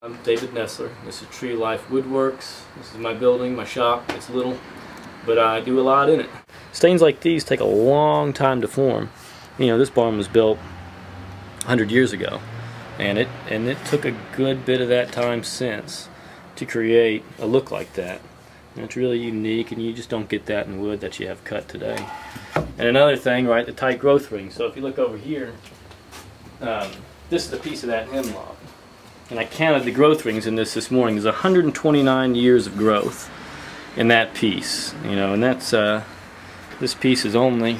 I'm David Nestler. This is Tree Life Woodworks. This is my building, my shop. It's little, but I do a lot in it. Stains like these take a long time to form. You know, this barn was built 100 years ago, and it took a good bit of that time since to create a look like that. And it's really unique, and you just don't get that in wood that you have cut today. And another thing, right, the tight growth ring. So if you look over here, this is a piece of that hemlock. And I counted the growth rings in this morning. There's 129 years of growth in that piece. You know, and that's this piece is only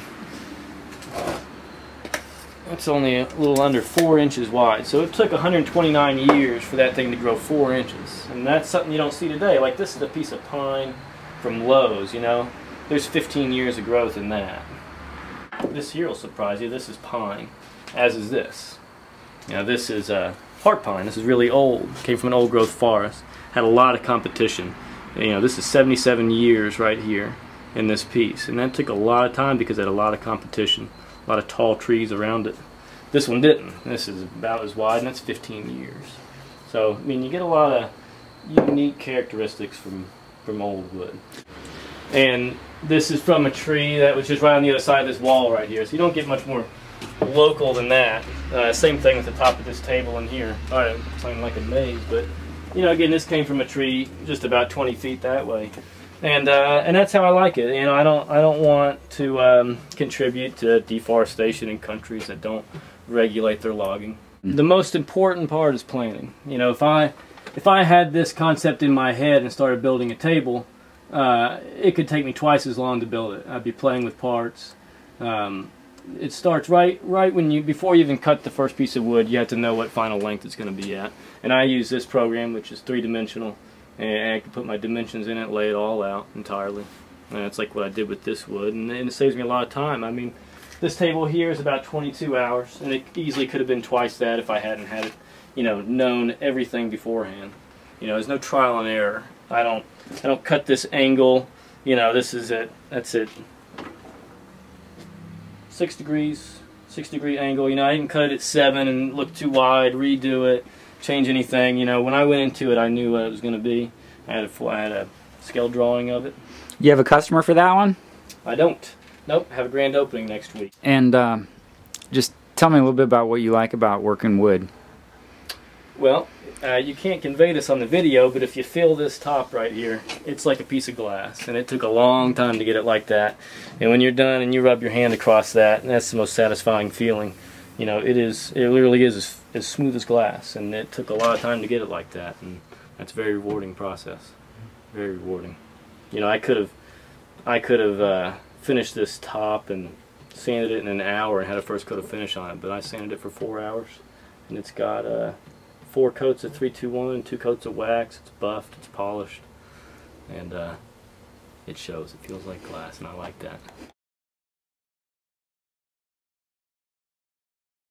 a little under 4 inches wide. So it took 129 years for that thing to grow 4 inches. And that's something you don't see today. Like, this is a piece of pine from Lowe's, you know. There's 15 years of growth in that. This here will surprise you. This is pine, as is this. You know, this is heart pine. This is really old. Came from an old growth forest. Had a lot of competition. You know, this is 77 years right here in this piece. And that took a lot of time because it had a lot of competition. A lot of tall trees around it. This one didn't. This is about as wide, and that's 15 years. So, I mean, you get a lot of unique characteristics from old wood. And this is from a tree that was just right on the other side of this wall right here. So you don't get much more local than that. Same thing with the top of this table in here. Alright, it's looking like a maze, but you know, again, this came from a tree just about 20 feet that way. And that's how I like it. You know, I don't want to contribute to deforestation in countries that don't regulate their logging. The most important part is planning. You know, if I had this concept in my head and started building a table, it could take me twice as long to build it. I'd be playing with parts. It starts right when before you even cut the first piece of wood, you have to know what final length it's going to be at. And I use this program, which is 3-dimensional, and I can put my dimensions in it, lay it all out entirely. And that's like what I did with this wood, and it saves me a lot of time. I mean, this table here is about 22 hours, and it easily could have been twice that if I hadn't had it, you know, known everything beforehand. You know, there's no trial and error. I don't cut this angle. You know, this is it. That's it. 6 degrees, 6-degree angle. You know, I didn't cut it at 7 and look too wide, redo it, change anything. You know, when I went into it, I knew what it was going to be. I had a scale drawing of it. You have a customer for that one? I don't. Nope. Have a grand opening next week. And just tell me a little bit about what you like about working wood. Well, you can't convey this on the video, but if you feel this top right here, it's like a piece of glass, and it took a long time to get it like that. And when you're done and you rub your hand across that, and that's the most satisfying feeling. You know, it literally is as smooth as glass, and it took a lot of time to get it like that, and that's a very rewarding process. Very rewarding. You know, I could have finished this top and sanded it in an hour and had a first coat of finish on it, but I sanded it for 4 hours, and it's got 4 coats of 321, 2 coats of wax. It's buffed, it's polished, and it shows. It feels like glass, and I like that.